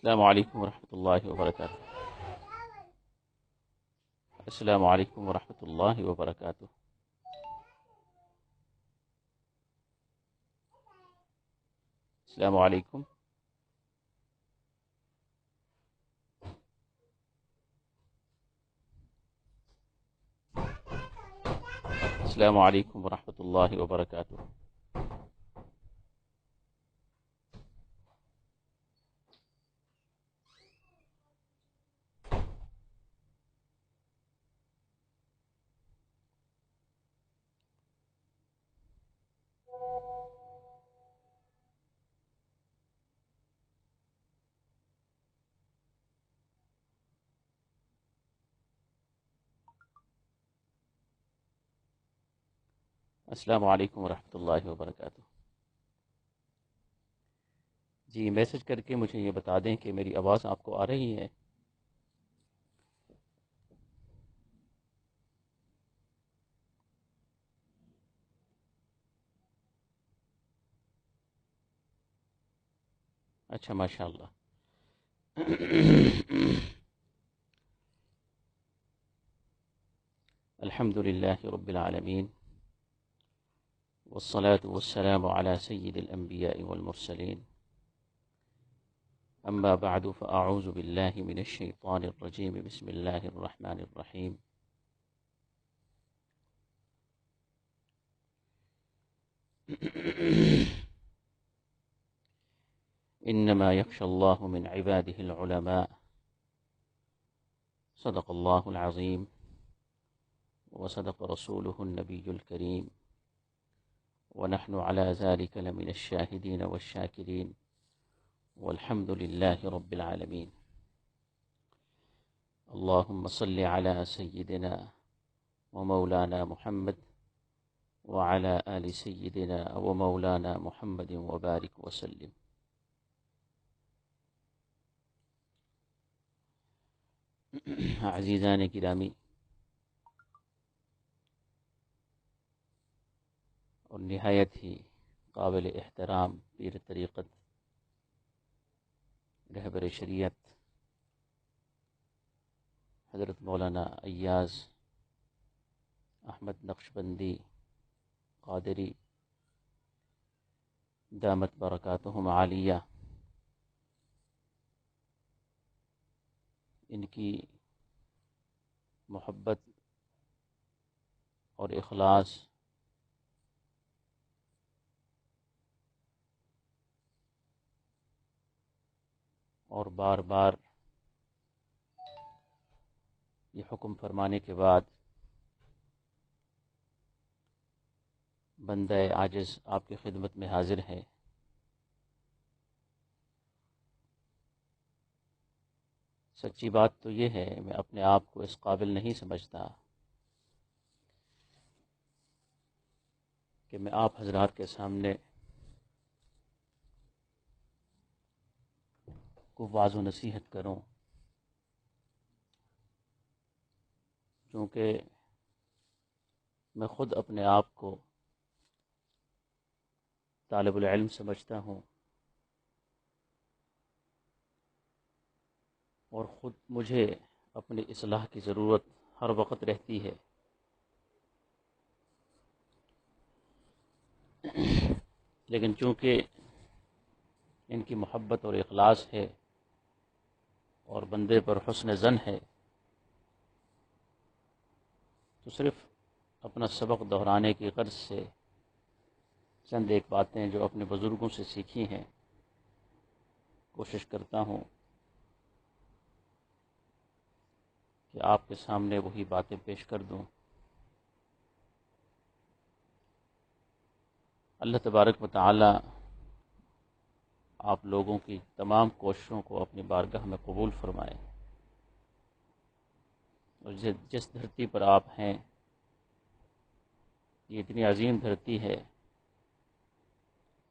السلام علیکم ورحمۃ اللہ وبرکاتہ۔ السلام علیکم ورحمۃ اللہ وبرکاتہ۔ السلام علیکم۔ السلام علیکم ورحمۃ اللہ وبرکاتہ۔ السلام علیکم ورحمۃ اللہ وبرکاتہ۔ جی میسج کر کے مجھے یہ بتا دیں کہ میری آواز آپ کو آ رہی ہے۔ اچھا ماشاء اللہ۔ الحمد للہ رب العالمین، والصلاة والسلام على سید الانبیاء والمرسلین، اما بعد فاعوذ باللہ من الشیطان الرجیم، بسم اللہ الرحمن الرحیم۔ انما یخشى اللہ من عباده العلماء، صدق اللہ العظیم وصدق رسوله النبی الکریم، ونحن على ذلك لمن الشاهدين والشاكرين، والحمد لله رب العالمين۔ اللهم صل على سيدنا ومولانا محمد وعلى آل سيدنا ومولانا محمد وبارك وسلم۔ عزیزان گرامی اور نہایت ہی قابل احترام پیر طریقت، رہبر شریعت حضرت مولانا ایاز احمد نقشبندی قادری دامت برکاتہم عالیہ، ان کی محبت اور اخلاص اور بار بار یہ حکم فرمانے کے بعد بندہ عاجز آپ کی خدمت میں حاضر ہے۔ سچی بات تو یہ ہے، میں اپنے آپ کو اس قابل نہیں سمجھتا کہ میں آپ حضرات کے سامنے کو واعظ و نصیحت کروں، کیونکہ میں خود اپنے آپ کو طالب العلم سمجھتا ہوں، اور خود مجھے اپنی اصلاح کی ضرورت ہر وقت رہتی ہے، لیکن چونکہ ان کی محبت اور اخلاص ہے اور بندے پر حسن ظن ہے، تو صرف اپنا سبق دہرانے کی غرض سے چند ایک باتیں جو اپنے بزرگوں سے سیکھی ہیں کوشش کرتا ہوں کہ آپ کے سامنے وہی باتیں پیش کر دوں۔ اللہ تبارک و تعالی آپ لوگوں کی تمام کوششوں کو اپنی بارگاہ میں قبول فرمائے، اور جس دھرتی پر آپ ہیں یہ اتنی عظیم دھرتی ہے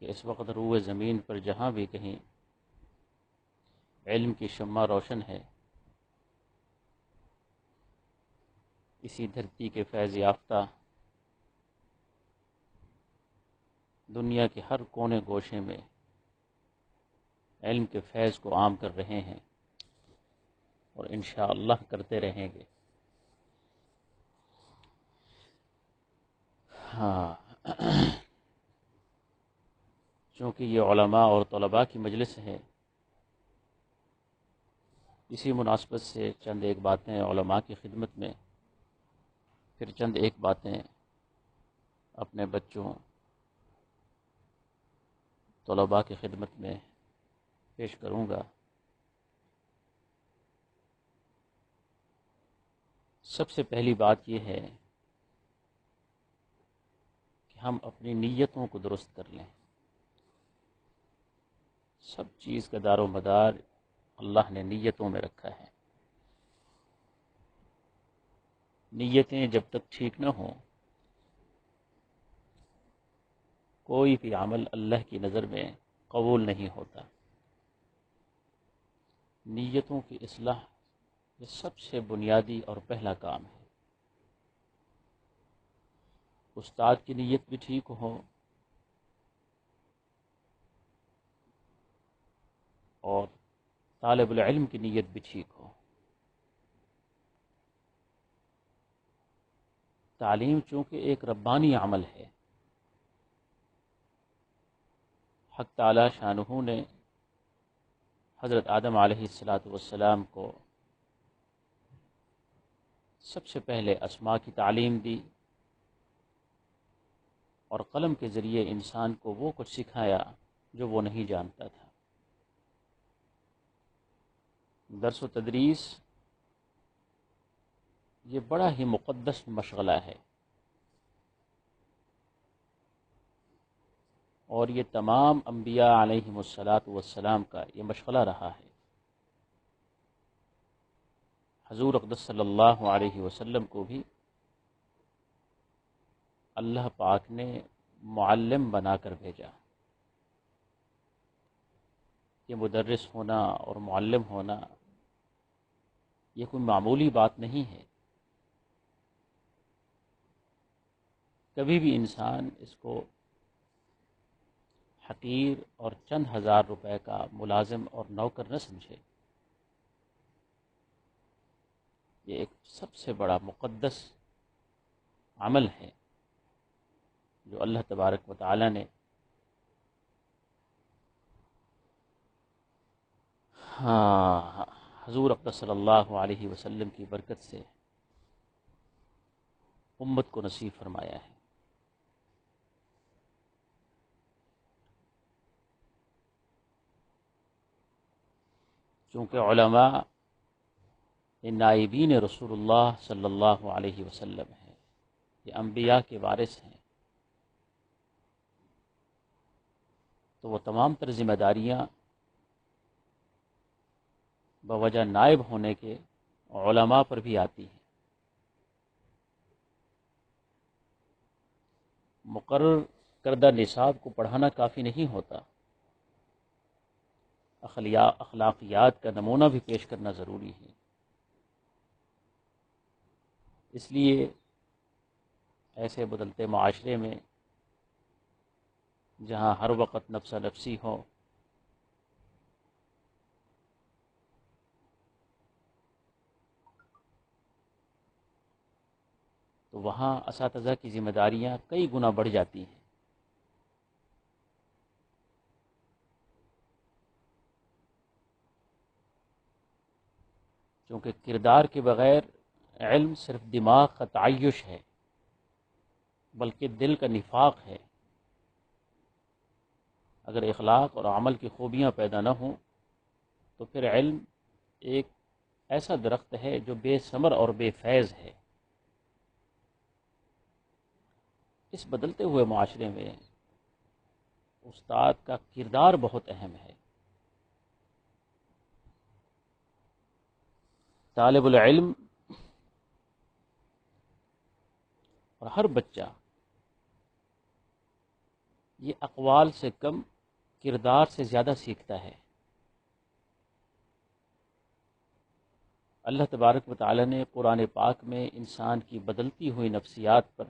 کہ اس وقت روئے زمین پر جہاں بھی کہیں علم کی شمع روشن ہے، اسی دھرتی کے فیض یافتہ دنیا کے ہر کونے گوشے میں علم کے فیض کو عام کر رہے ہیں اور انشاءاللہ کرتے رہیں گے۔ ہاں، چونکہ یہ علماء اور طلباء کی مجلس ہے، اسی مناسبت سے چند ایک باتیں علماء کی خدمت میں، پھر چند ایک باتیں اپنے بچوں طلباء کی خدمت میں پیش کروں گا۔ سب سے پہلی بات یہ ہے کہ ہم اپنی نیتوں کو درست کر لیں۔ سب چیز کا دار و مدار اللہ نے نیتوں میں رکھا ہے۔ نیتیں جب تک ٹھیک نہ ہوں، کوئی بھی عمل اللہ کی نظر میں قبول نہیں ہوتا۔ نیتوں کی اصلاح یہ سب سے بنیادی اور پہلا کام ہے۔ استاد کی نیت بھی ٹھیک ہو اور طالب العلم کی نیت بھی ٹھیک ہو۔ تعلیم چونکہ ایک ربانی عمل ہے، حق تعالی شانہ نے حضرت آدم علیہ السلام کو سب سے پہلے اسماء کی تعلیم دی اور قلم کے ذریعے انسان کو وہ کچھ سکھایا جو وہ نہیں جانتا تھا۔ درس و تدریس یہ بڑا ہی مقدس مشغلہ ہے، اور یہ تمام انبیاء علیہم السلام کا یہ مشغلہ رہا ہے۔ حضور اقدس صلی اللہ علیہ وسلم کو بھی اللہ پاک نے معلم بنا کر بھیجا۔ یہ مدرس ہونا اور معلم ہونا یہ کوئی معمولی بات نہیں ہے۔ کبھی بھی انسان اس کو حقیر اور چند ہزار روپے کا ملازم اور نوکر نہ سمجھے۔ یہ ایک سب سے بڑا مقدس عمل ہے جو اللہ تبارک و تعالی نے حضور اقدس صلی اللہ علیہ وسلم کی برکت سے امت کو نصیب فرمایا ہے۔ چونکہ علماء یہ نائبین رسول اللہ صلی اللہ علیہ وسلم ہیں، یہ انبیاء کے وارث ہیں، تو وہ تمام تر ذمہ داریاں بوجہ نائب ہونے کے علماء پر بھی آتی ہیں۔ مقرر کردہ نصاب کو پڑھانا کافی نہیں ہوتا، اخلاقیات کا نمونہ بھی پیش کرنا ضروری ہے۔ اس لیے ایسے بدلتے معاشرے میں جہاں ہر وقت نفسا نفسی ہو، تو وہاں اساتذہ کی ذمہ داریاں کئی گنا بڑھ جاتی ہیں۔ کیونکہ کردار کے بغیر علم صرف دماغ کا تعیش ہے، بلکہ دل کا نفاق ہے۔ اگر اخلاق اور عمل کی خوبیاں پیدا نہ ہوں تو پھر علم ایک ایسا درخت ہے جو بے ثمر اور بے فیض ہے۔ اس بدلتے ہوئے معاشرے میں استاد کا کردار بہت اہم ہے۔ طالب العلم اور ہر بچہ یہ اقوال سے کم کردار سے زیادہ سیکھتا ہے۔ اللہ تبارک و تعالی نے قرآن پاک میں انسان کی بدلتی ہوئی نفسیات پر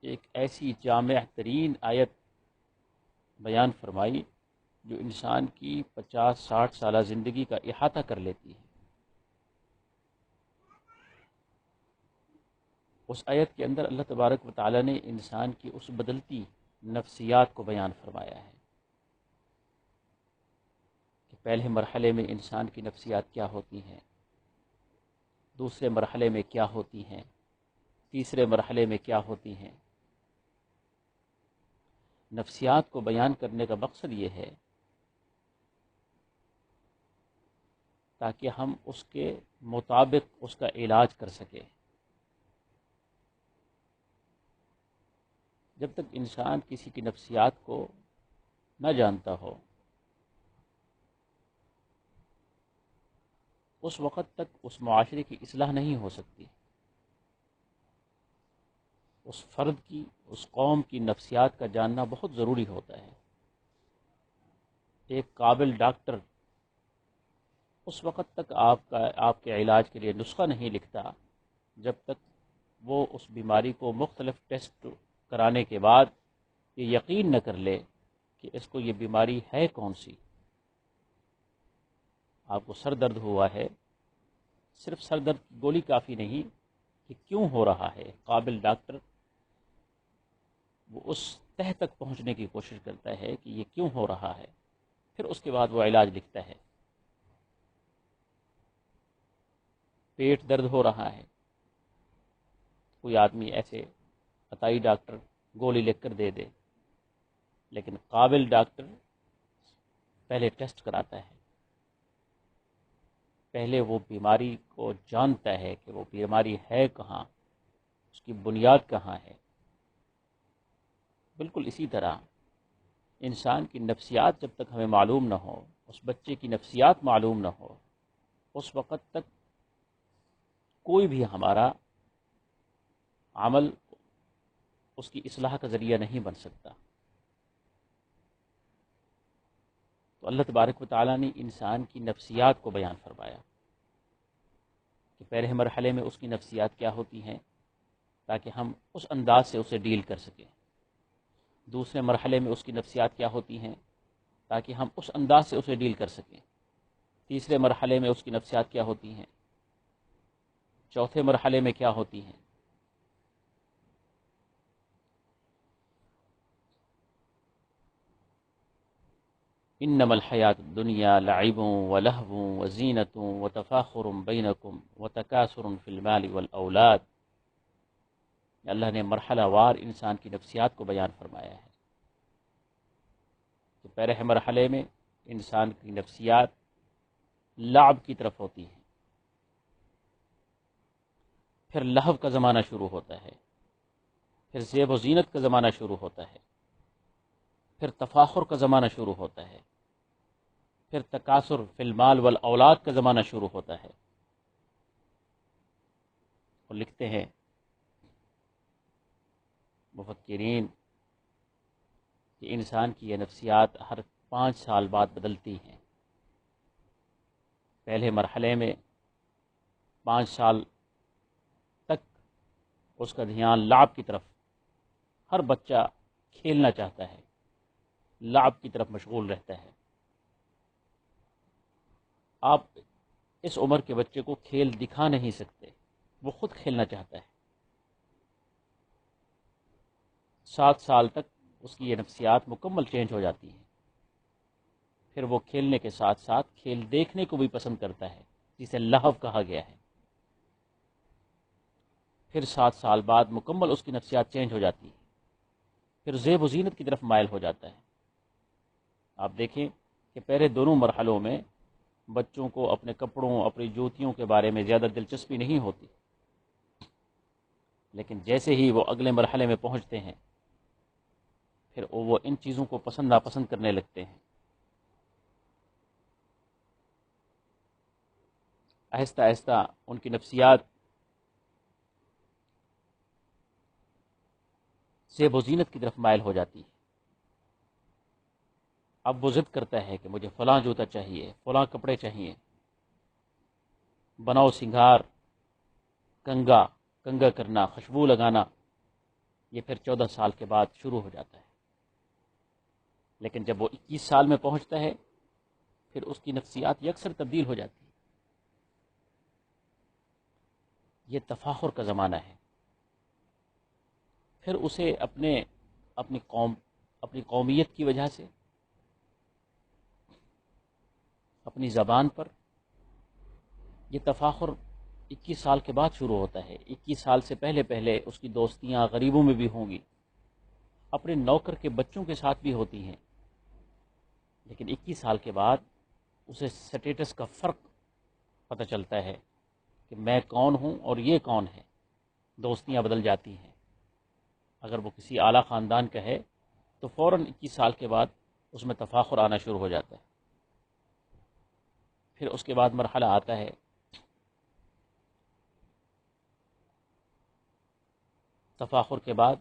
ایک ایسی جامع ترین آیت بیان فرمائی جو انسان کی 50-60 سالہ زندگی کا احاطہ کر لیتی ہے۔ اس آیت کے اندر اللہ تبارک و تعالیٰ نے انسان کی اس بدلتی نفسیات کو بیان فرمایا ہے کہ پہلے مرحلے میں انسان کی نفسیات کیا ہوتی ہیں، دوسرے مرحلے میں کیا ہوتی ہیں، تیسرے مرحلے میں کیا ہوتی ہیں۔ نفسیات کو بیان کرنے کا مقصد یہ ہے تاکہ ہم اس کے مطابق اس کا علاج کر سکیں۔ جب تک انسان کسی کی نفسیات کو نہ جانتا ہو، اس وقت تک اس معاشرے کی اصلاح نہیں ہو سکتی۔ اس فرد کی، اس قوم کی نفسیات کا جاننا بہت ضروری ہوتا ہے۔ ایک قابل ڈاکٹر اس وقت تک آپ کے علاج کے لیے نسخہ نہیں لکھتا جب تک وہ اس بیماری کو مختلف ٹیسٹ کرانے کے بعد یہ یقین نہ کر لے کہ اس کو یہ بیماری ہے کون سی۔ آپ کو سر درد ہوا ہے، صرف سر درد کی گولی کافی نہیں کہ کیوں ہو رہا ہے۔ قابل ڈاکٹر وہ اس تہ تک پہنچنے کی کوشش کرتا ہے کہ یہ کیوں ہو رہا ہے، پھر اس کے بعد وہ علاج لکھتا ہے۔ پیٹ درد ہو رہا ہے، کوئی آدمی ایسے عطائی ڈاکٹر گولی لکھ کر دے دے، لیکن قابل ڈاکٹر پہلے ٹیسٹ کراتا ہے، پہلے وہ بیماری کو جانتا ہے کہ وہ بیماری ہے کہاں، اس کی بنیاد کہاں ہے۔ بالکل اسی طرح انسان کی نفسیات جب تک ہمیں معلوم نہ ہو، اس بچے کی نفسیات معلوم نہ ہو، اس وقت تک کوئی بھی ہمارا عمل اس کی اصلاح کا ذریعہ نہیں بن سکتا۔ تو اللہ تبارک و تعالیٰ نے انسان کی نفسیات کو بیان فرمایا کہ پہلے مرحلے میں اس کی نفسیات کیا ہوتی ہیں تاکہ ہم اس انداز سے اسے ڈیل کر سکیں، دوسرے مرحلے میں اس کی نفسیات کیا ہوتی ہیں تاکہ ہم اس انداز سے اسے ڈیل کر سکیں، تیسرے مرحلے میں اس کی نفسیات کیا ہوتی ہیں، چوتھے مرحلے میں کیا ہوتی ہیں۔ انما الحیات الدنیا لعب ولہو وزینۃ وتفاخر بینکم وتکاثر فی المال والاولاد۔ اللہ نے مرحلہ وار انسان کی نفسیات کو بیان فرمایا ہے کہ پہلے مرحلے میں انسان کی نفسیات لعب کی طرف ہوتی ہے، پھر لہو کا زمانہ شروع ہوتا ہے، پھر زیب و زینت کا زمانہ شروع ہوتا ہے، پھر تفاخر کا زمانہ شروع ہوتا ہے، پھر تکاثر فی المال والاولاد کا زمانہ شروع ہوتا ہے۔ اور لکھتے ہیں مفکرین کہ انسان کی یہ نفسیات ہر 5 سال بعد بدلتی ہیں۔ پہلے مرحلے میں 5 سال تک اس کا دھیان لعب کی طرف، ہر بچہ کھیلنا چاہتا ہے، لعب کی طرف مشغول رہتا ہے۔ آپ اس عمر کے بچے کو کھیل دکھا نہیں سکتے، وہ خود کھیلنا چاہتا ہے۔ 7 سال تک اس کی یہ نفسیات مکمل چینج ہو جاتی ہیں، پھر وہ کھیلنے کے ساتھ ساتھ کھیل دیکھنے کو بھی پسند کرتا ہے، جسے لہو کہا گیا ہے۔ پھر 7 سال بعد مکمل اس کی نفسیات چینج ہو جاتی ہے، پھر زیب و زینت کی طرف مائل ہو جاتا ہے۔ آپ دیکھیں کہ پہلے دونوں مرحلوں میں بچوں کو اپنے کپڑوں، اپنی جوتیوں کے بارے میں زیادہ دلچسپی نہیں ہوتی، لیکن جیسے ہی وہ اگلے مرحلے میں پہنچتے ہیں پھر وہ ان چیزوں کو پسند ناپسند کرنے لگتے ہیں۔ آہستہ آہستہ ان کی نفسیات زیب و زینت کی طرف مائل ہو جاتی ہے۔ اب وہ ضد کرتا ہے کہ مجھے فلاں جوتا چاہیے، فلاں کپڑے چاہیے، بناؤ سنگھار، کنگا کرنا، خوشبو لگانا، یہ پھر 14 سال کے بعد شروع ہو جاتا ہے۔ لیکن جب وہ 21 سال میں پہنچتا ہے پھر اس کی نفسیات یکسر تبدیل ہو جاتی ہے۔ یہ تفاخر کا زمانہ ہے۔ پھر اسے اپنی قومیت کی وجہ سے، اپنی زبان پر، یہ تفاخر 21 سال کے بعد شروع ہوتا ہے۔ 21 سال سے پہلے پہلے اس کی دوستیاں غریبوں میں بھی ہوں گی، اپنے نوکر کے بچوں کے ساتھ بھی ہوتی ہیں، لیکن 21 سال کے بعد اسے سٹیٹس کا فرق پتہ چلتا ہے کہ میں کون ہوں اور یہ کون ہے۔ دوستیاں بدل جاتی ہیں۔ اگر وہ کسی اعلیٰ خاندان کا ہے تو فوراً 21 سال کے بعد اس میں تفاخر آنا شروع ہو جاتا ہے۔ پھر اس کے بعد مرحلہ آتا ہے تفاخر کے بعد،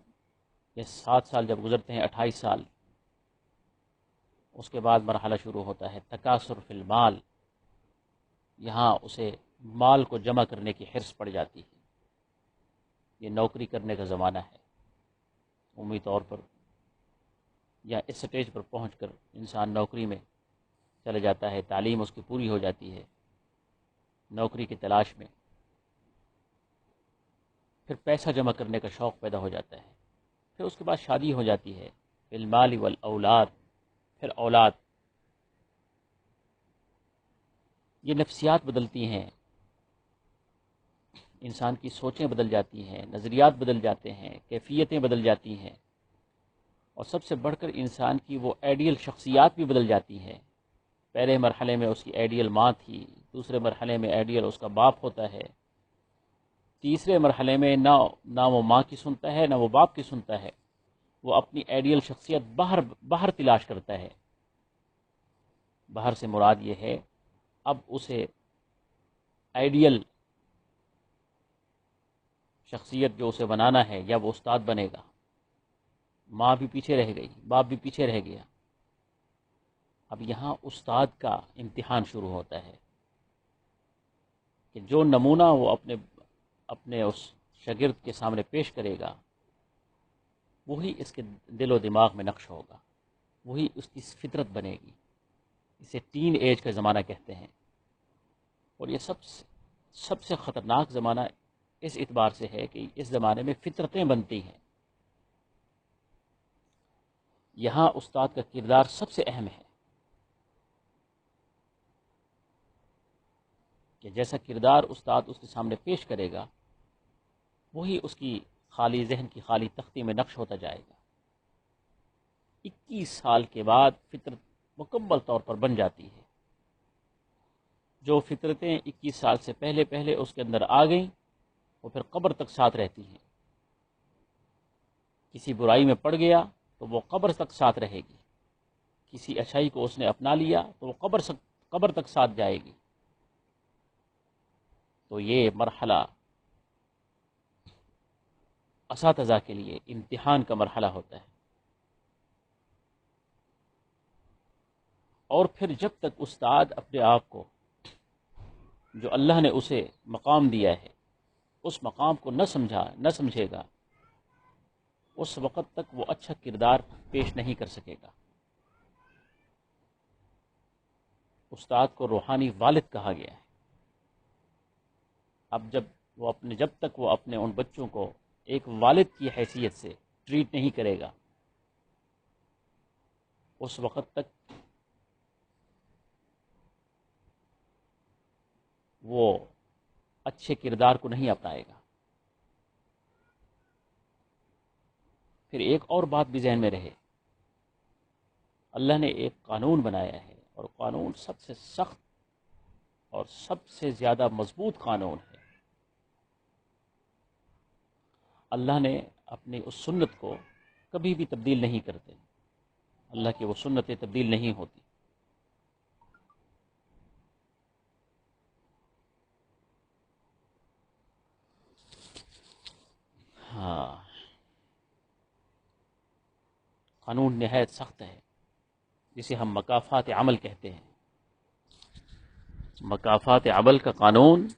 یہ 7 سال جب گزرتے ہیں، 28 سال، اس کے بعد مرحلہ شروع ہوتا ہے تکاثر فی المال۔ یہاں اسے مال کو جمع کرنے کی حرص پڑ جاتی ہے۔ یہ نوکری کرنے کا زمانہ ہے۔ عمومی طور پر یا اس سٹیج پر پہنچ کر انسان نوکری میں چلے جاتا ہے، تعلیم اس کی پوری ہو جاتی ہے، نوکری کی تلاش میں، پھر پیسہ جمع کرنے کا شوق پیدا ہو جاتا ہے، پھر اس کے بعد شادی ہو جاتی ہے، المال والاولاد، پھر اولاد۔ یہ نفسیات بدلتی ہیں، انسان کی سوچیں بدل جاتی ہیں، نظریات بدل جاتے ہیں، کیفیتیں بدل جاتی ہیں، اور سب سے بڑھ کر انسان کی وہ آئیڈیل شخصیات بھی بدل جاتی ہیں۔ پہلے مرحلے میں اس کی آئیڈیل ماں تھی، دوسرے مرحلے میں آئیڈیل اس کا باپ ہوتا ہے، تیسرے مرحلے میں نہ وہ ماں کی سنتا ہے نہ وہ باپ کی سنتا ہے، وہ اپنی آئیڈیل شخصیت باہر تلاش کرتا ہے۔ باہر سے مراد یہ ہے اب اسے آئیڈیل شخصیت جو اسے بنانا ہے، یا وہ استاد بنے گا، ماں بھی پیچھے رہ گئی، باپ بھی پیچھے رہ گیا، اب یہاں استاد کا امتحان شروع ہوتا ہے کہ جو نمونہ وہ اپنے اس شاگرد کے سامنے پیش کرے گا وہی اس کے دل و دماغ میں نقش ہوگا، وہی اس کی فطرت بنے گی۔ اسے ٹین ایج کا زمانہ کہتے ہیں، اور یہ سب سے خطرناک زمانہ اس اعتبار سے ہے کہ اس زمانے میں فطرتیں بنتی ہیں۔ یہاں استاد کا کردار سب سے اہم ہے کہ جیسا کردار استاد اس کے سامنے پیش کرے گا وہی اس کی خالی ذہن کی خالی تختی میں نقش ہوتا جائے گا۔ 21 سال کے بعد فطرت مکمل طور پر بن جاتی ہے۔ جو فطرتیں 21 سال سے پہلے پہلے اس کے اندر آ گئیں وہ پھر قبر تک ساتھ رہتی ہیں۔ کسی برائی میں پڑ گیا تو وہ قبر تک ساتھ رہے گی، کسی اچھائی کو اس نے اپنا لیا تو وہ قبر تک ساتھ جائے گی۔ تو یہ مرحلہ اساتذہ کے لیے امتحان کا مرحلہ ہوتا ہے، اور پھر جب تک استاد اپنے آپ کو، جو اللہ نے اسے مقام دیا ہے، اس مقام کو نہ سمجھے گا، اس وقت تک وہ اچھا کردار پیش نہیں کر سکے گا۔ استاد کو روحانی والد کہا گیا ہے۔ اب جب تک وہ اپنے ان بچوں کو ایک والد کی حیثیت سے ٹریٹ نہیں کرے گا، اس وقت تک وہ اچھے کردار کو نہیں اپنائے گا۔ پھر ایک اور بات بھی ذہن میں رہے، اللہ نے ایک قانون بنایا ہے، اور قانون سب سے سخت اور سب سے زیادہ مضبوط قانون ہے۔ اللہ نے اپنی اس سنت کو کبھی بھی تبدیل نہیں کرتے، اللہ کی وہ سنتیں تبدیل نہیں ہوتی۔ ہاں، قانون نہایت سخت ہے، جسے ہم مکافات عمل کہتے ہیں۔ مکافات عمل کا قانون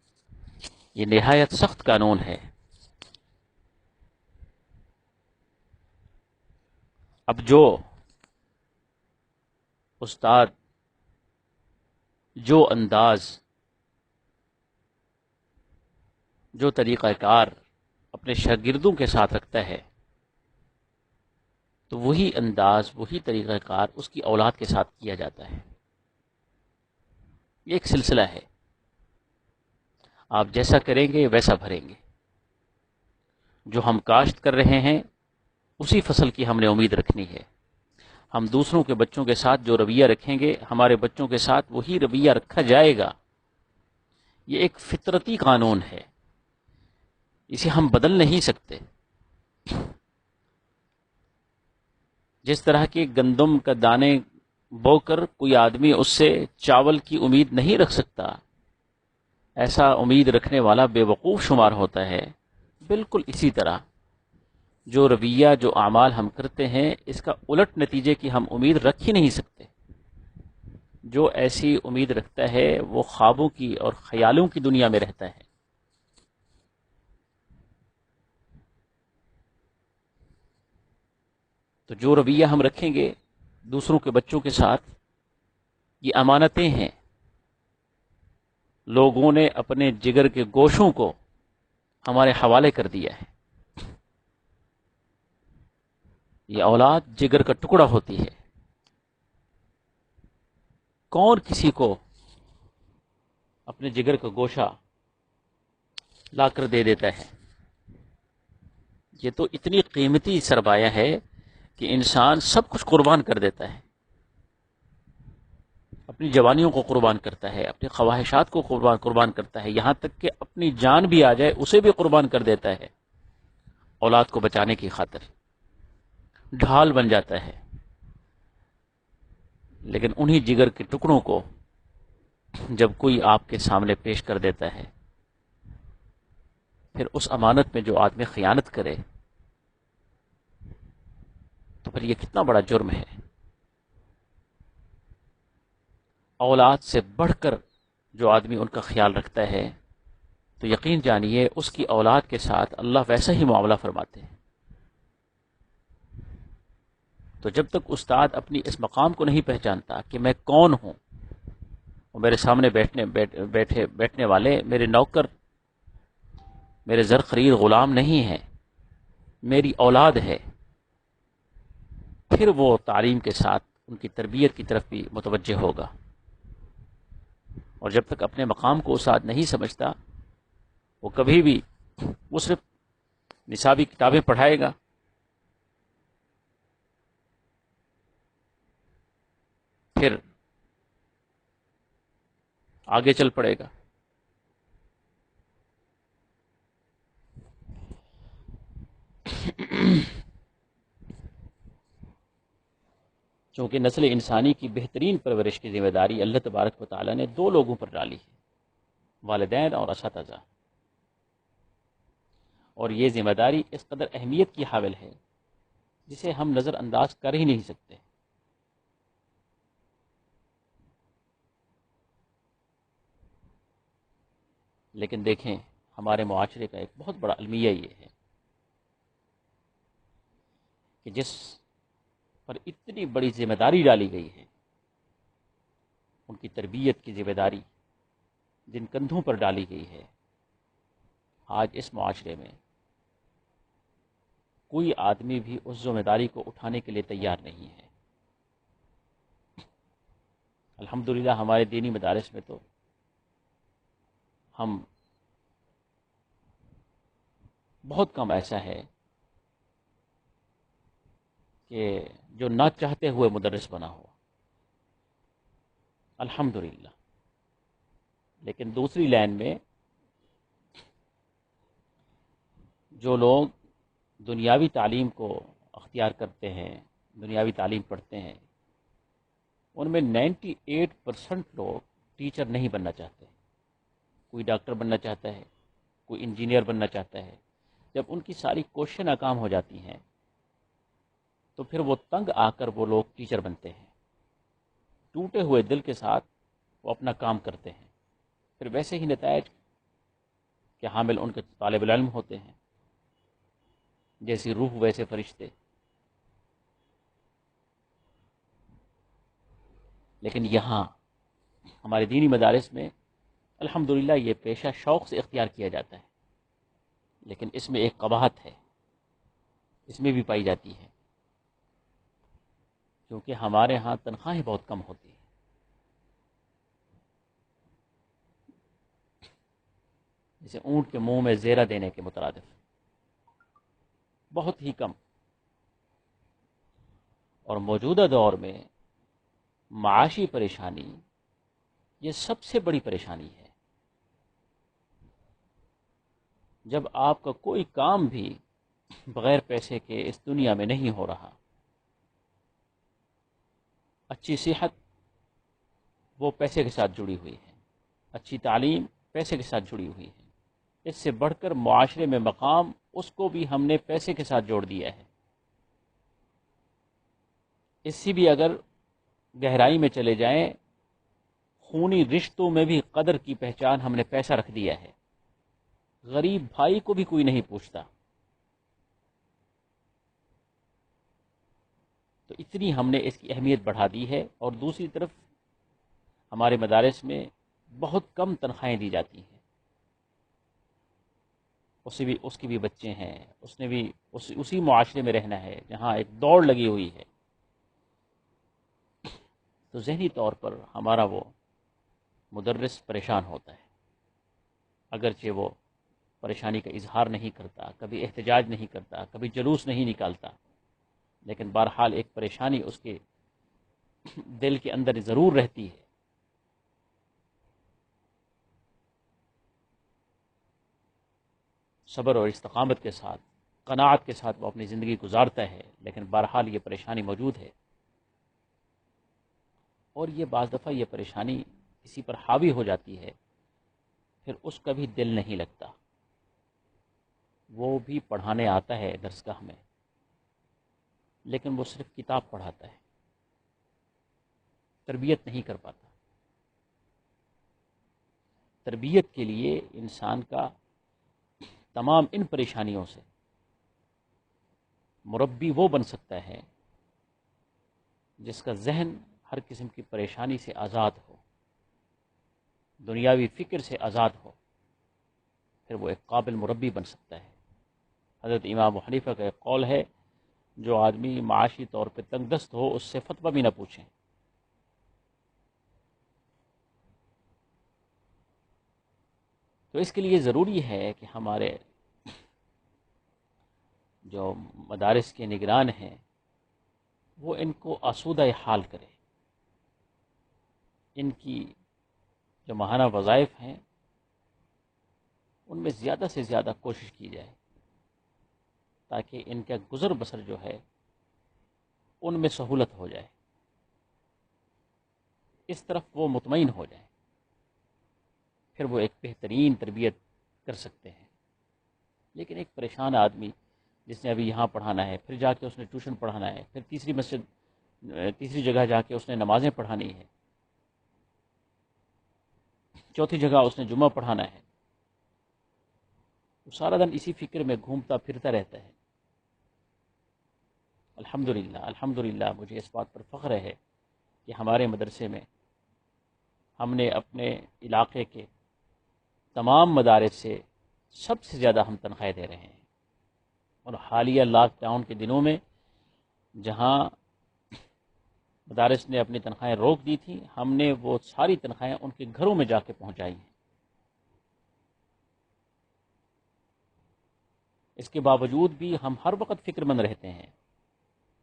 یہ نہایت سخت قانون ہے۔ اب جو استاد جو انداز، جو طریقہ کار اپنے شاگردوں کے ساتھ رکھتا ہے، تو وہی انداز، وہی طریقہ کار اس کی اولاد کے ساتھ کیا جاتا ہے۔ یہ ایک سلسلہ ہے، آپ جیسا کریں گے ویسا بھریں گے۔ جو ہم کاشت کر رہے ہیں اسی فصل کی ہم نے امید رکھنی ہے۔ ہم دوسروں کے بچوں کے ساتھ جو رویہ رکھیں گے، ہمارے بچوں کے ساتھ وہی رویہ رکھا جائے گا۔ یہ ایک فطرتی قانون ہے، اسے ہم بدل نہیں سکتے۔ جس طرح کے گندم کا دانے بو کر کوئی آدمی اس سے چاول کی امید نہیں رکھ سکتا، ایسا امید رکھنے والا بے وقوف شمار ہوتا ہے۔ بالکل اسی طرح جو رویہ، جو اعمال ہم کرتے ہیں، اس کا الٹ نتیجے کی ہم امید رکھ ہی نہیں سکتے۔ جو ایسی امید رکھتا ہے وہ خوابوں کی اور خیالوں کی دنیا میں رہتا ہے۔ تو جو رویہ ہم رکھیں گے دوسروں کے بچوں کے ساتھ، یہ امانتیں ہیں۔ لوگوں نے اپنے جگر کے گوشوں کو ہمارے حوالے کر دیا ہے۔ یہ اولاد جگر کا ٹکڑا ہوتی ہے۔ کون کسی کو اپنے جگر کا گوشہ لا کر دے دیتا ہے؟ یہ تو اتنی قیمتی سرمایہ ہے کہ انسان سب کچھ قربان کر دیتا ہے، اپنی جوانیوں کو قربان کرتا ہے، اپنی خواہشات کو قربان کرتا ہے، یہاں تک کہ اپنی جان بھی آ جائے اسے بھی قربان کر دیتا ہے اولاد کو بچانے کی خاطر، ڈھال بن جاتا ہے۔ لیکن انہی جگر کے ٹکڑوں کو جب کوئی آپ کے سامنے پیش کر دیتا ہے، پھر اس امانت میں جو آدمی خیانت کرے تو پھر یہ کتنا بڑا جرم ہے۔ اولاد سے بڑھ کر جو آدمی ان کا خیال رکھتا ہے تو یقین جانیے اس کی اولاد کے ساتھ اللہ ویسا ہی معاملہ فرماتے ہیں۔ تو جب تک استاد اپنی اس مقام کو نہیں پہچانتا کہ میں کون ہوں، اور میرے سامنے بیٹھنے والے میرے نوکر، میرے زر خرید غلام نہیں ہیں، میری اولاد ہے، پھر وہ تعلیم کے ساتھ ان کی تربیت کی طرف بھی متوجہ ہوگا۔ اور جب تک اپنے مقام کو استاد نہیں سمجھتا، وہ کبھی بھی، وہ صرف نصابی کتابیں پڑھائے گا، پھر آگے چل پڑے گا۔ چونکہ نسل انسانی کی بہترین پرورش کی ذمہ داری اللہ تبارک و تعالیٰ نے دو لوگوں پر ڈالی ہے، والدین اور اساتذہ۔ اور یہ ذمہ داری اس قدر اہمیت کی حامل ہے جسے ہم نظر انداز کر ہی نہیں سکتے۔ لیکن دیکھیں ہمارے معاشرے کا ایک بہت بڑا المیہ یہ ہے کہ جس پر اتنی بڑی ذمہ داری ڈالی گئی ہے، ان کی تربیت کی ذمہ داری جن کندھوں پر ڈالی گئی ہے، آج اس معاشرے میں کوئی آدمی بھی اس ذمہ داری کو اٹھانے کے لیے تیار نہیں ہے۔ الحمدللہ ہمارے دینی مدارس میں تو ہم بہت کم ایسا ہے کہ جو نہ چاہتے ہوئے مدرس بنا ہو، الحمدللہ۔ لیکن دوسری لائن میں جو لوگ دنیاوی تعلیم کو اختیار کرتے ہیں، دنیاوی تعلیم پڑھتے ہیں، ان میں 98% لوگ ٹیچر نہیں بننا چاہتے۔ کوئی ڈاکٹر بننا چاہتا ہے، کوئی انجینئر بننا چاہتا ہے۔ جب ان کی ساری کوششیں ناکام ہو جاتی ہیں تو پھر وہ تنگ آ کر وہ لوگ ٹیچر بنتے ہیں، ٹوٹے ہوئے دل کے ساتھ وہ اپنا کام کرتے ہیں، پھر ویسے ہی نتائج کہ حامل ان کے طالب العلم ہوتے ہیں، جیسی روح ویسے فرشتے۔ لیکن یہاں ہمارے دینی مدارس میں الحمدللہ یہ پیشہ شوق سے اختیار کیا جاتا ہے، لیکن اس میں ایک قباحت ہے، اس میں بھی پائی جاتی ہے، کیونکہ ہمارے ہاں تنخواہیں بہت کم ہوتی ہیں، جیسے اونٹ کے منہ میں زیرہ دینے کے مترادف، بہت ہی کم۔ اور موجودہ دور میں معاشی پریشانی یہ سب سے بڑی پریشانی ہے۔ جب آپ کا کوئی کام بھی بغیر پیسے کے اس دنیا میں نہیں ہو رہا، اچھی صحت وہ پیسے کے ساتھ جڑی ہوئی ہے، اچھی تعلیم پیسے کے ساتھ جڑی ہوئی ہے، اس سے بڑھ کر معاشرے میں مقام اس کو بھی ہم نے پیسے کے ساتھ جوڑ دیا ہے۔ اس سے بھی اگر گہرائی میں چلے جائیں، خونی رشتوں میں بھی قدر کی پہچان ہم نے پیسہ رکھ دیا ہے، غریب بھائی کو بھی کوئی نہیں پوچھتا۔ تو اتنی ہم نے اس کی اہمیت بڑھا دی ہے، اور دوسری طرف ہمارے مدارس میں بہت کم تنخواہیں دی جاتی ہیں، اس کے بھی بچے ہیں، اس نے بھی اسی معاشرے میں رہنا ہے جہاں ایک دوڑ لگی ہوئی ہے، تو ذہنی طور پر ہمارا وہ مدرس پریشان ہوتا ہے، اگرچہ وہ پریشانی کا اظہار نہیں کرتا، کبھی احتجاج نہیں کرتا، کبھی جلوس نہیں نکالتا، لیکن بہرحال ایک پریشانی اس کے دل کے اندر ضرور رہتی ہے۔ صبر اور استقامت کے ساتھ، قناعت کے ساتھ وہ اپنی زندگی گزارتا ہے، لیکن بہرحال یہ پریشانی موجود ہے، اور یہ بعض دفعہ یہ پریشانی کسی پر حاوی ہو جاتی ہے، پھر اس کا بھی دل نہیں لگتا، وہ بھی پڑھانے آتا ہے درسگاہ میں، لیکن وہ صرف کتاب پڑھاتا ہے، تربیت نہیں کر پاتا۔ تربیت کے لیے انسان کا تمام ان پریشانیوں سے مربی وہ بن سکتا ہے جس کا ذہن ہر قسم کی پریشانی سے آزاد ہو، دنیاوی فکر سے آزاد ہو، پھر وہ ایک قابل مربی بن سکتا ہے۔ حضرت امام ابو حنیفہ کا ایک قول ہے، جو آدمی معاشی طور پہ تنگ دست ہو اس سے فتویٰ بھی نہ پوچھیں۔ تو اس کے لیے ضروری ہے کہ ہمارے جو مدارس کے نگران ہیں وہ ان کو آسودہ حال کرے، ان کی جو ماہانہ وظائف ہیں ان میں زیادہ سے زیادہ کوشش کی جائے، تاکہ ان کا گزر بسر جو ہے ان میں سہولت ہو جائے، اس طرف وہ مطمئن ہو جائیں، پھر وہ ایک بہترین تربیت کر سکتے ہیں۔ لیکن ایک پریشان آدمی جس نے ابھی یہاں پڑھانا ہے، پھر جا کے اس نے ٹیوشن پڑھانا ہے، پھر تیسری جگہ جا کے اس نے نمازیں پڑھانی ہے، چوتھی جگہ اس نے جمعہ پڑھانا ہے، وہ سارا دن اسی فکر میں گھومتا پھرتا رہتا ہے۔ الحمدللہ مجھے اس بات پر فخر ہے کہ ہمارے مدرسے میں ہم نے اپنے علاقے کے تمام مدارس سے سب سے زیادہ ہم تنخواہیں دے رہے ہیں، اور حالیہ لاک ڈاؤن کے دنوں میں جہاں مدارس نے اپنی تنخواہیں روک دی تھیں، ہم نے وہ ساری تنخواہیں ان کے گھروں میں جا کے پہنچائی ہیں۔ اس کے باوجود بھی ہم ہر وقت فکر مند رہتے ہیں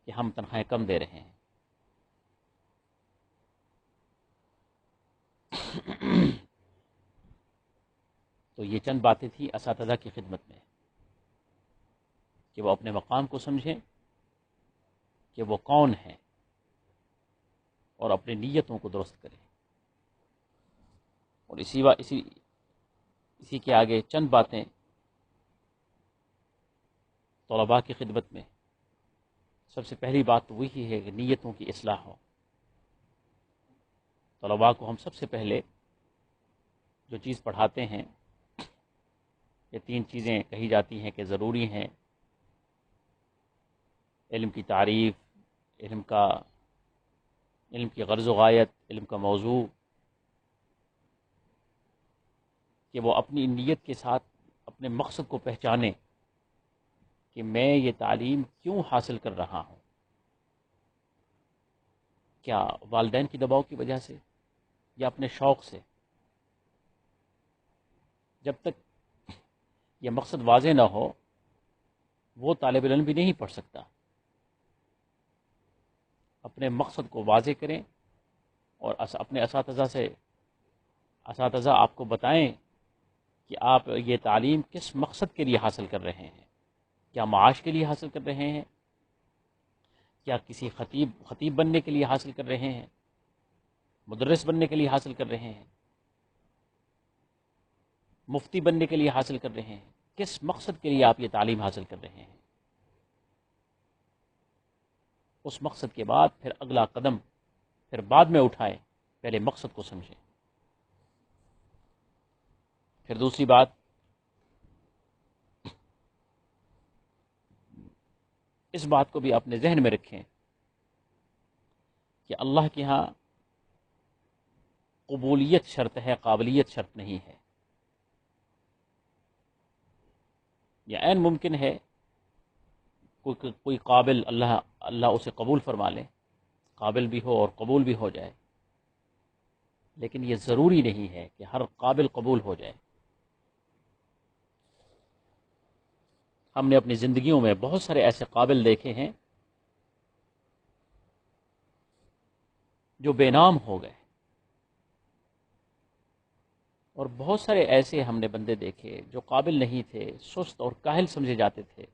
کہ ہم تنخواہیں کم دے رہے ہیں۔ تو یہ چند باتیں تھیں اساتذہ کی خدمت میں، کہ وہ اپنے مقام کو سمجھیں کہ وہ کون ہیں، اور اپنی نیتوں کو درست کریں۔ اور اسی کے آگے چند باتیں طلباء کی خدمت میں۔ سب سے پہلی بات تو وہی ہے کہ نیتوں کی اصلاح ہو۔ طلباء کو ہم سب سے پہلے جو چیز پڑھاتے ہیں، یہ 3 چیزیں کہی جاتی ہیں کہ ضروری ہیں: علم کی تعریف، علم کا علم کی غرض و غایت، علم کا موضوع، کہ وہ اپنی نیت کے ساتھ اپنے مقصد کو پہچانے کہ میں یہ تعلیم کیوں حاصل کر رہا ہوں. کیا والدین کی دباؤ کی وجہ سے یا اپنے شوق سے؟ جب تک یہ مقصد واضح نہ ہو وہ طالب علم بھی نہیں پڑھ سکتا. اپنے مقصد کو واضح کریں اور اپنے اساتذہ آپ کو بتائیں کہ آپ یہ تعلیم کس مقصد کے لیے حاصل کر رہے ہیں. کیا معاش کے لیے حاصل کر رہے ہیں؟ کیا کسی خطیب بننے کے لیے حاصل کر رہے ہیں؟ مدرس بننے کے لیے حاصل کر رہے ہیں؟ مفتی بننے کے لیے حاصل کر رہے ہیں؟ کس مقصد کے لیے آپ یہ تعلیم حاصل کر رہے ہیں؟ اس مقصد کے بعد پھر اگلا قدم پھر بعد میں اٹھائیں، پہلے مقصد کو سمجھیں. پھر دوسری بات، اس بات کو بھی اپنے ذہن میں رکھیں کہ اللہ کے ہاں قبولیت شرط ہے، قابلیت شرط نہیں ہے. یہ عین ممکن ہے کوئی قابل اللہ اسے قبول فرما لے، قابل بھی ہو اور قبول بھی ہو جائے، لیکن یہ ضروری نہیں ہے کہ ہر قابل قبول ہو جائے. ہم نے اپنی زندگیوں میں بہت سارے ایسے قابل دیکھے ہیں جو بے نام ہو گئے، اور بہت سارے ایسے ہم نے بندے دیکھے جو قابل نہیں تھے، سست اور کاہل سمجھے جاتے تھے،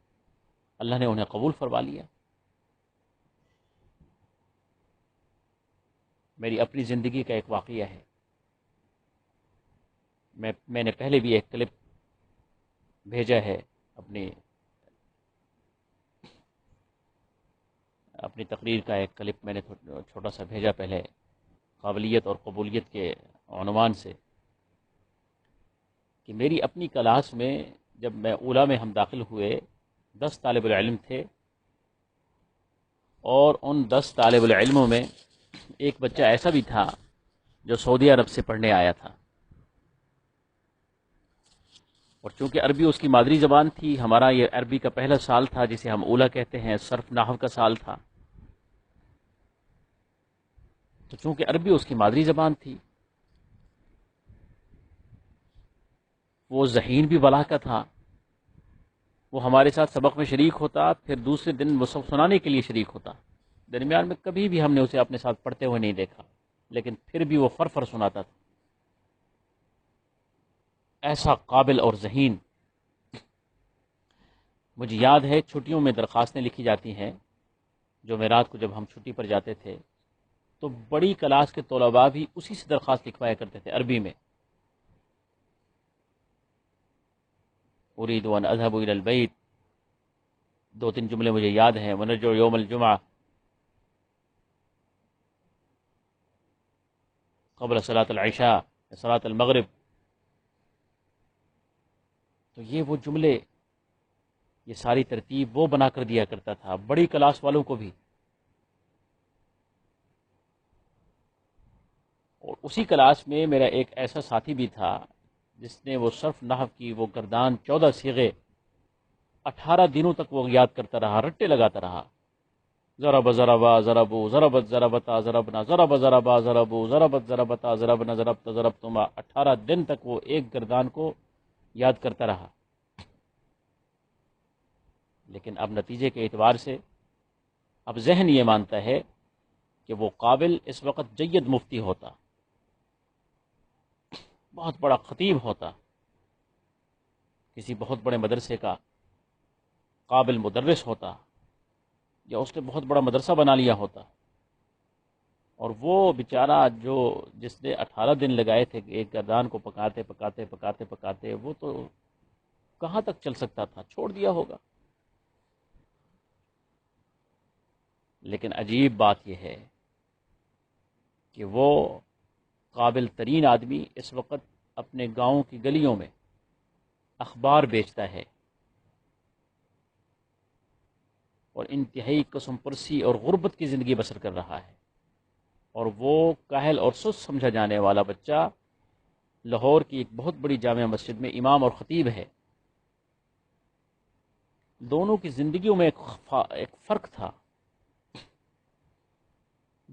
اللہ نے انہیں قبول فرما لیا. میری اپنی زندگی کا ایک واقعہ ہے. میں نے پہلے بھی ایک کلپ بھیجا ہے، اپنی تقریر کا ایک کلپ میں نے چھوٹا سا بھیجا پہلے، قابلیت اور قبولیت کے عنوان سے، کہ میری اپنی کلاس میں جب میں اولیٰ میں ہم داخل ہوئے 10 طالب العلم تھے، اور ان 10 طالب العلموں میں ایک بچہ ایسا بھی تھا جو سعودی عرب سے پڑھنے آیا تھا، اور چونکہ عربی اس کی مادری زبان تھی، ہمارا یہ عربی کا پہلا سال تھا جسے ہم اولیٰ کہتے ہیں، صرف نحو کا سال تھا، تو چونکہ عربی اس کی مادری زبان تھی، وہ ذہین بھی بلا کا تھا، وہ ہمارے ساتھ سبق میں شریک ہوتا، پھر دوسرے دن مصحف سنانے کے لیے شریک ہوتا. درمیان میں کبھی بھی ہم نے اسے اپنے ساتھ پڑھتے ہوئے نہیں دیکھا، لیکن پھر بھی وہ فر سناتا تھا. ایسا قابل اور ذہین. مجھے یاد ہے چھٹیوں میں درخواستیں لکھی جاتی ہیں، جمعرات کو جب ہم چھٹی پر جاتے تھے تو بڑی کلاس کے طلباء بھی اسی سے درخواست لکھوایا کرتے تھے عربی میں. اريد ان اذهب الى البيت، 2-3 جملے مجھے یاد ہیں، ونرجع یوم الجمعہ قبل صلاۃ العشاء، صلاۃ المغرب. تو یہ وہ جملے، یہ ساری ترتیب وہ بنا کر دیا کرتا تھا بڑی کلاس والوں کو بھی. اور اسی کلاس میں میرا ایک ایسا ساتھی بھی تھا جس نے وہ صرف نحو کی وہ گردان 14 صیغے 18 دنوں تک وہ یاد کرتا رہا، رٹے لگاتا رہا. ضرب ضربا ضربو ضربت ضربتا ضربنا ضرب ضربا ضربو ضربت ضربتا ضربنا ضربت ضربتما، 18 دن تک وہ ایک گردان کو یاد کرتا رہا. لیکن اب نتیجے کے اعتبار سے اب ذہن یہ مانتا ہے کہ وہ قابل اس وقت جید مفتی ہوتا، بہت بڑا خطیب ہوتا، کسی بہت بڑے مدرسے کا قابل مدرس ہوتا، یا اس نے بہت بڑا مدرسہ بنا لیا ہوتا. اور وہ بیچارہ جس نے 18 دن لگائے تھے ایک گردان کو پکاتے پکاتے پکاتے پکاتے، وہ تو کہاں تک چل سکتا تھا، چھوڑ دیا ہوگا. لیکن عجیب بات یہ ہے کہ وہ قابل ترین آدمی اس وقت اپنے گاؤں کی گلیوں میں اخبار بیچتا ہے، اور انتہائی قسم پرسی اور غربت کی زندگی بسر کر رہا ہے. اور وہ کاہل اور سست سمجھا جانے والا بچہ لاہور کی ایک بہت بڑی جامع مسجد میں امام اور خطیب ہے۔ دونوں کی زندگیوں میں ایک فرق تھا،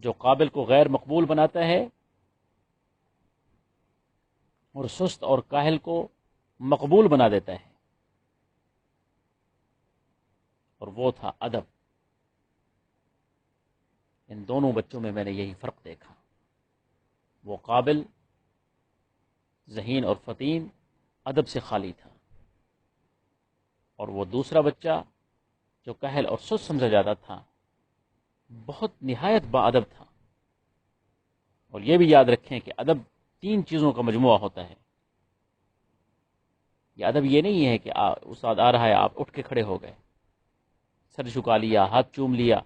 جو قابل کو غیر مقبول بناتا ہے اور سست اور کاہل کو مقبول بنا دیتا ہے، اور وہ تھا ادب۔ ان دونوں بچوں میں نے یہی فرق دیکھا، وہ قابل، ذہین اور فطین، ادب سے خالی تھا، اور وہ دوسرا بچہ جو کاہل اور سست سمجھا جاتا تھا بہت نہایت با ادب تھا۔ اور یہ بھی یاد رکھیں کہ ادب 3 چیزوں کا مجموعہ ہوتا ہے۔ یہ ادب یہ نہیں ہے کہ استاد آ رہا ہے آپ اٹھ کے کھڑے ہو گئے، سر جھکا لیا، ہاتھ چوم لیا۔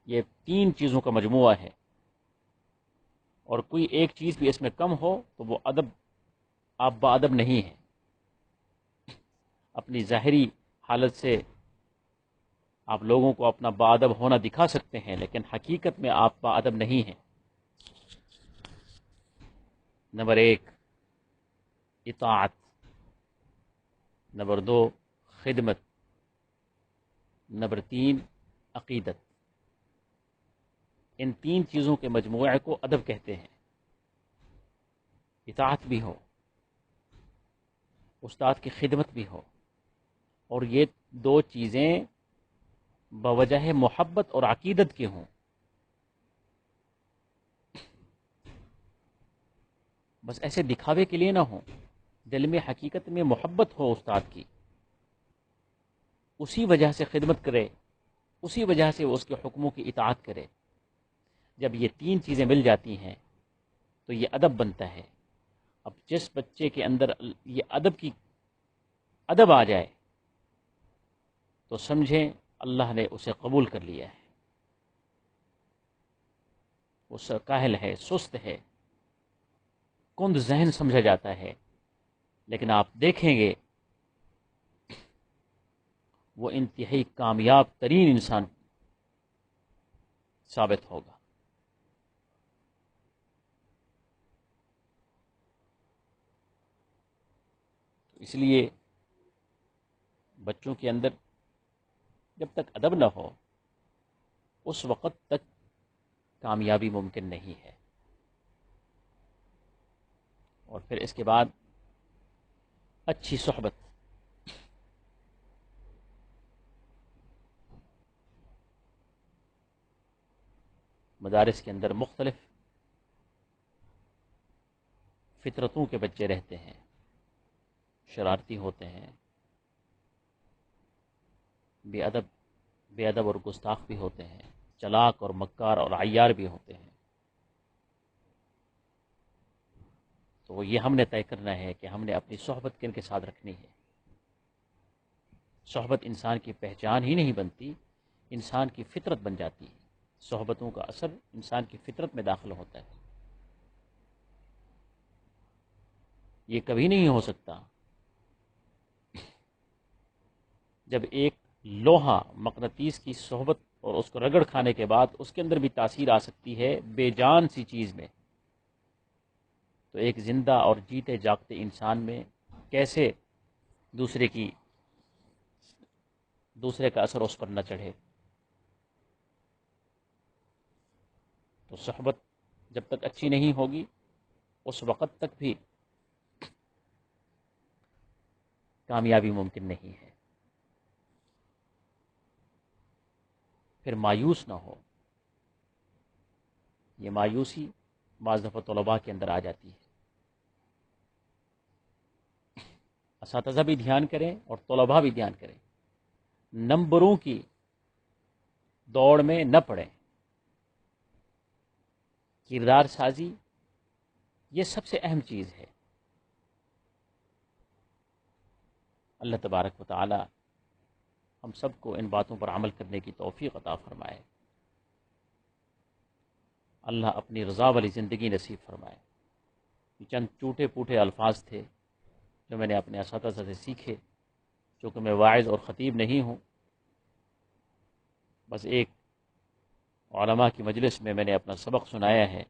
یہ 3 چیزوں کا مجموعہ ہے، اور کوئی ایک چیز بھی اس میں کم ہو تو وہ ادب، آپ با ادب نہیں ہیں۔ اپنی ظاہری حالت سے آپ لوگوں کو اپنا با ادب ہونا دکھا سکتے ہیں، لیکن حقیقت میں آپ با ادب نہیں ہیں۔ نمبر 1 اطاعت، نمبر 2 خدمت، نمبر 3 عقیدت۔ ان 3 چیزوں کے مجموعے کو ادب کہتے ہیں۔ اطاعت بھی ہو، استاد کی خدمت بھی ہو، اور یہ 2 چیزیں بوجہ محبت اور عقیدت کی ہوں۔ بس ایسے دکھاوے کے لیے نہ ہوں، دل میں حقیقت میں محبت ہو استاد کی، اسی وجہ سے خدمت کرے، اسی وجہ سے وہ اس کے حکموں کی اطاعت کرے۔ جب یہ 3 چیزیں مل جاتی ہیں تو یہ ادب بنتا ہے۔ اب جس بچے کے اندر یہ ادب آ جائے تو سمجھیں اللہ نے اسے قبول کر لیا ہے۔ وہ کاہل ہے، سست ہے، کند ذہن سمجھا جاتا ہے، لیکن آپ دیکھیں گے وہ انتہائی کامیاب ترین انسان ثابت ہوگا۔ اس لیے بچوں کے اندر جب تک ادب نہ ہو اس وقت تک کامیابی ممکن نہیں ہے۔ اور پھر اس کے بعد اچھی صحبت۔ مدارس کے اندر مختلف فطرتوں کے بچے رہتے ہیں، شرارتی ہوتے ہیں، بے ادب اور گستاخ بھی ہوتے ہیں، چلاک اور مکار اور عیار بھی ہوتے ہیں۔ تو یہ ہم نے طے کرنا ہے کہ ہم نے اپنی صحبت کن کے ساتھ رکھنی ہے۔ صحبت انسان کی پہچان ہی نہیں بنتی، انسان کی فطرت بن جاتی ہے۔ صحبتوں کا اثر انسان کی فطرت میں داخل ہوتا ہے۔ یہ کبھی نہیں ہو سکتا جب ایک لوہا مقناطیس کی صحبت اور اس کو رگڑ کھانے کے بعد اس کے اندر بھی تاثیر آ سکتی ہے بے جان سی چیز میں، تو ایک زندہ اور جیتے جاگتے انسان میں کیسے دوسرے کا اثر اس پر نہ چڑھے۔ تو صحبت جب تک اچھی نہیں ہوگی اس وقت تک بھی کامیابی ممکن نہیں ہے۔ پھر مایوس نہ ہو، یہ مایوسی بعض دفعہ طلباء کے اندر آ جاتی ہے۔ اساتذہ بھی دھیان کریں اور طلباء بھی دھیان کریں، نمبروں کی دوڑ میں نہ پڑیں۔ کردار سازی یہ سب سے اہم چیز ہے۔ اللہ تبارک و تعالی ہم سب کو ان باتوں پر عمل کرنے کی توفیق عطا فرمائے۔ اللہ اپنی رضا والی زندگی نصیب فرمائے۔ یہ چند ٹوٹے پوٹے الفاظ تھے جو میں نے اپنے اساتذہ سے سیکھے، چونکہ میں واعظ اور خطیب نہیں ہوں، بس ایک علماء کی مجلس میں نے اپنا سبق سنایا ہے،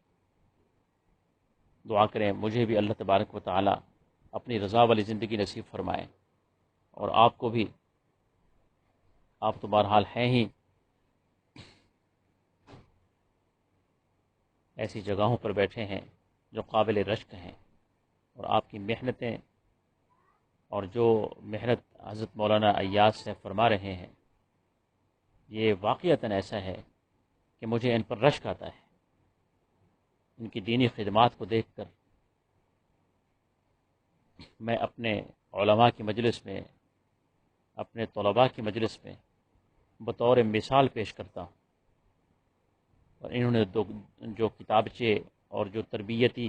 دعا کریں مجھے بھی اللہ تبارک و تعالی اپنی رضا والی زندگی نصیب فرمائے، اور آپ کو بھی۔ آپ تو بہرحال ہیں ہی ایسی جگہوں پر بیٹھے ہیں جو قابل رشک ہیں، اور آپ کی محنتیں اور جو محنت حضرت مولانا ایاز سے فرما رہے ہیں، یہ واقعتاً ایسا ہے کہ مجھے ان پر رشک آتا ہے۔ ان کی دینی خدمات کو دیکھ کر میں اپنے علماء کی مجلس میں، اپنے طلباء کی مجلس میں بطور مثال پیش کرتا ہوں، اور انہوں نے جو کتابچے اور جو تربیتی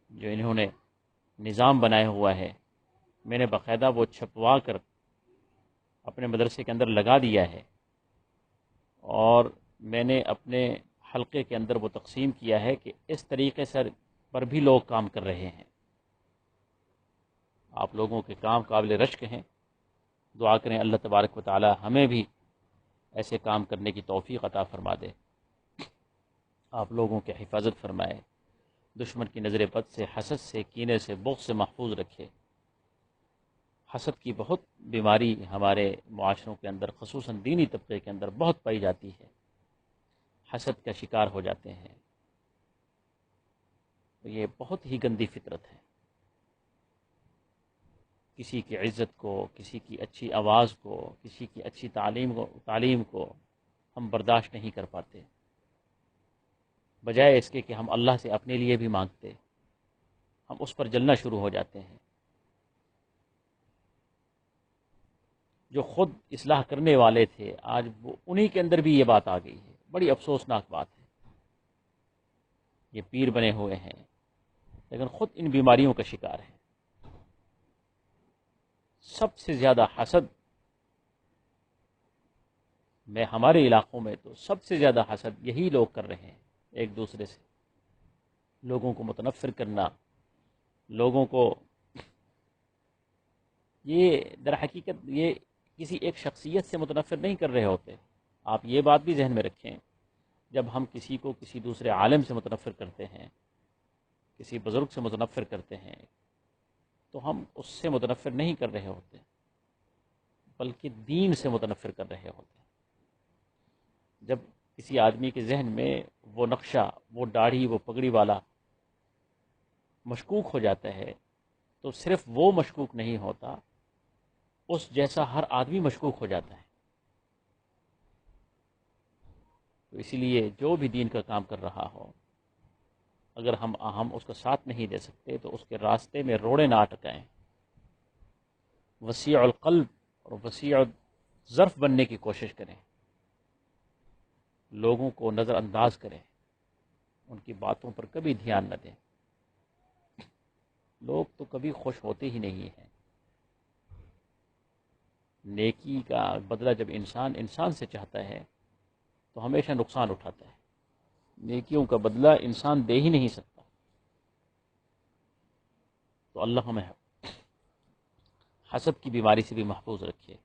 جو انہوں نے نظام بنایا ہوا ہے، میں نے باقاعدہ وہ چھپوا کر اپنے مدرسے کے اندر لگا دیا ہے، اور میں نے اپنے حلقے کے اندر وہ تقسیم کیا ہے کہ اس طریقے سے پر بھی لوگ کام کر رہے ہیں۔ آپ لوگوں کے کام قابل رشک ہیں، دعا کریں اللہ تبارک و تعالی ہمیں بھی ایسے کام کرنے کی توفیق عطا فرما دے، آپ لوگوں کی حفاظت فرمائے، دشمن کی نظر بد سے، حسد سے، کینے سے، بغض سے محفوظ رکھے۔ حسد کی بہت بیماری ہمارے معاشروں کے اندر، خصوصاً دینی طبقے کے اندر بہت پائی جاتی ہے، حسد کا شکار ہو جاتے ہیں۔ یہ بہت ہی گندی فطرت ہے، کسی کی عزت کو، کسی کی اچھی آواز کو، کسی کی اچھی تعلیم کو ہم برداشت نہیں کر پاتے، بجائے اس کے کہ ہم اللہ سے اپنے لیے بھی مانگتے، ہم اس پر جلنا شروع ہو جاتے ہیں۔ جو خود اصلاح کرنے والے تھے، آج وہ انہی کے اندر بھی یہ بات آ گئی ہے، بڑی افسوسناک بات ہے۔ یہ پیر بنے ہوئے ہیں لیکن خود ان بیماریوں کا شکار ہے۔ سب سے زیادہ حسد میں ہمارے علاقوں میں تو سب سے زیادہ حسد یہی لوگ کر رہے ہیں، ایک دوسرے سے لوگوں کو متنفر کرنا، لوگوں کو، یہ در حقیقت یہ کسی ایک شخصیت سے متنفر نہیں کر رہے ہوتے۔ آپ یہ بات بھی ذہن میں رکھیں، جب ہم کسی کو کسی دوسرے عالم سے متنفر کرتے ہیں، کسی بزرگ سے متنفر کرتے ہیں، تو ہم اس سے متنفر نہیں کر رہے ہوتے، بلکہ دین سے متنفر کر رہے ہوتے ہیں۔ جب کسی آدمی کے ذہن میں وہ نقشہ، وہ داڑھی، وہ پگڑی والا مشکوک ہو جاتا ہے، تو صرف وہ مشکوک نہیں ہوتا، اس جیسا ہر آدمی مشکوک ہو جاتا ہے۔ تو اسی لیے جو بھی دین کا کام کر رہا ہو، اگر ہم اس کا ساتھ نہیں دے سکتے تو اس کے راستے میں روڑے نہ اٹکائیں، وسیع القلب اور وسیع الظرف بننے کی کوشش کریں، لوگوں کو نظر انداز کریں، ان کی باتوں پر کبھی دھیان نہ دیں۔ لوگ تو کبھی خوش ہوتے ہی نہیں ہیں۔ نیکی کا بدلہ جب انسان سے چاہتا ہے تو ہمیشہ نقصان اٹھاتا ہے، نیکیوں کا بدلہ انسان دے ہی نہیں سکتا۔ تو اللہ ہمیں حسد کی بیماری سے بھی محفوظ رکھے۔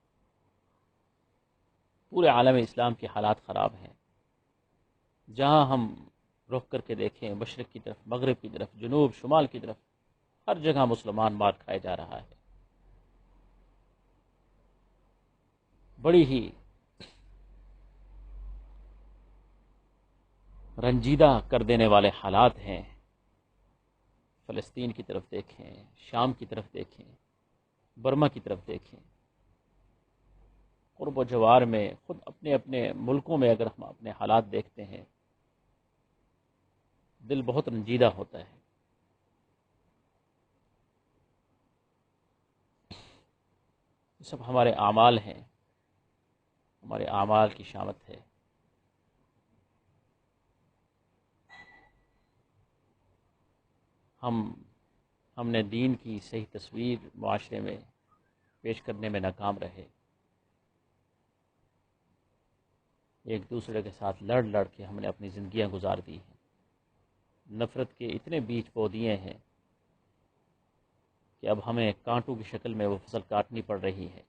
پورے عالم اسلام کے حالات خراب ہیں، جہاں ہم رخ کر کے دیکھیں، مشرق کی طرف، مغرب کی طرف، جنوب شمال کی طرف، ہر جگہ مسلمان مار کھائے جا رہا ہے۔ بڑی ہی رنجیدہ کر دینے والے حالات ہیں۔ فلسطین کی طرف دیکھیں، شام کی طرف دیکھیں، برما کی طرف دیکھیں، قرب و جوار میں، خود اپنے اپنے ملکوں میں اگر ہم اپنے حالات دیکھتے ہیں، دل بہت رنجیدہ ہوتا ہے۔ یہ سب ہمارے اعمال ہیں، ہمارے اعمال کی شامت ہے۔ ہم نے دین کی صحیح تصویر معاشرے میں پیش کرنے میں ناکام رہے، ایک دوسرے کے ساتھ لڑ لڑ کے ہم نے اپنی زندگیاں گزار دی ہیں، نفرت کے اتنے بیج بو دیے ہیں کہ اب ہمیں کانٹوں کی شکل میں وہ فصل کاٹنی پڑ رہی ہے۔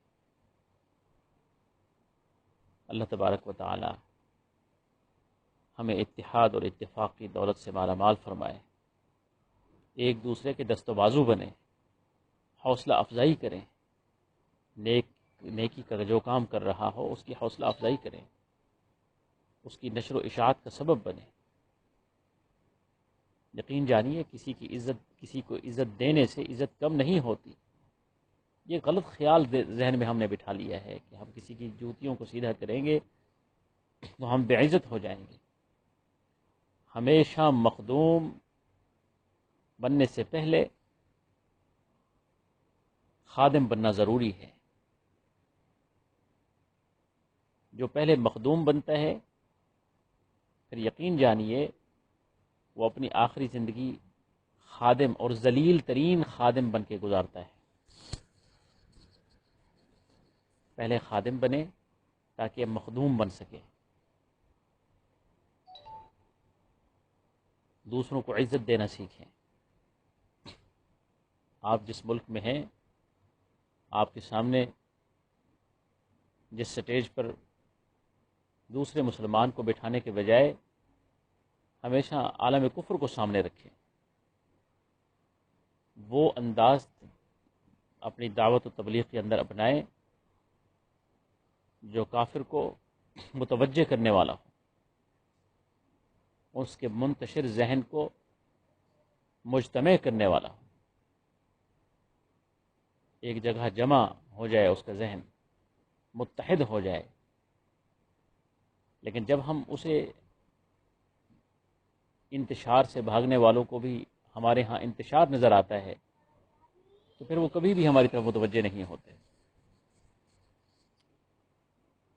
اللہ تبارک و تعالی ہمیں اتحاد اور اتفاق کی دولت سے مالا مال فرمائے، ایک دوسرے کے دست و بازو بنیں، حوصلہ افزائی کریں، نیکی کا جو کام کر رہا ہو اس کی حوصلہ افزائی کریں، اس کی نشر و اشاعت کا سبب بنیں۔ یقین جانیے کسی کو عزت دینے سے عزت کم نہیں ہوتی۔ یہ غلط خیال ذہن میں ہم نے بٹھا لیا ہے کہ ہم کسی کی جوتیوں کو سیدھا کریں گے تو ہم بے عزت ہو جائیں گے۔ ہمیشہ مخدوم بننے سے پہلے خادم بننا ضروری ہے۔ جو پہلے مخدوم بنتا ہے پھر یقین جانیے وہ اپنی آخری زندگی خادم اور ذلیل ترین خادم بن کے گزارتا ہے۔ پہلے خادم بنے تاکہ مخدوم بن سکے، دوسروں کو عزت دینا سیکھیں۔ آپ جس ملک میں ہیں، آپ کے سامنے جس سٹیج پر دوسرے مسلمان کو بٹھانے کے بجائے ہمیشہ عالم کفر کو سامنے رکھیں، وہ انداز اپنی دعوت و تبلیغ کے اندر اپنائیں جو کافر کو متوجہ کرنے والا ہو، اس کے منتشر ذہن کو مجتمع کرنے والا ہو، ایک جگہ جمع ہو جائے، اس کا ذہن متحد ہو جائے۔ لیکن جب ہم اسے انتشار سے بھاگنے والوں کو بھی ہمارے ہاں انتشار نظر آتا ہے تو پھر وہ کبھی بھی ہماری طرف متوجہ نہیں ہوتے۔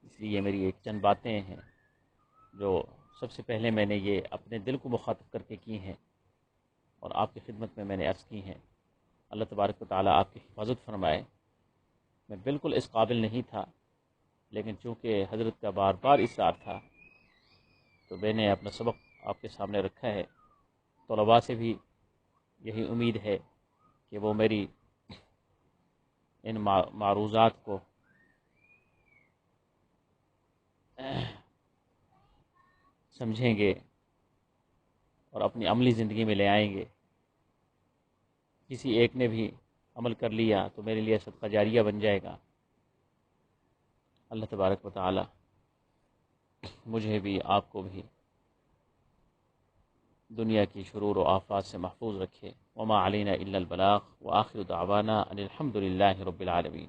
اس لیے میری ایک چند باتیں ہیں جو سب سے پہلے میں نے یہ اپنے دل کو مخاطب کر کے کی ہیں اور آپ کی خدمت میں نے عرض کی ہیں۔ اللہ تبارک و تعالیٰ آپ کی حفاظت فرمائے۔ میں بالکل اس قابل نہیں تھا، لیکن چونکہ حضرت کا بار بار اصرار تھا تو میں نے اپنا سبق آپ کے سامنے رکھا ہے۔ طلباء سے بھی یہی امید ہے کہ وہ میری ان معروضات کو سمجھیں گے اور اپنی عملی زندگی میں لے آئیں گے۔ کسی ایک نے بھی عمل کر لیا تو میرے لیے صدقہ جاریہ بن جائے گا۔ اللہ تبارک و تعالی مجھے بھی آپ کو بھی دنیا کی شرور و آفات سے محفوظ رکھے۔ وما علینا الا البلاغ وآخر دعوانا ان الحمد للہ رب العالمین۔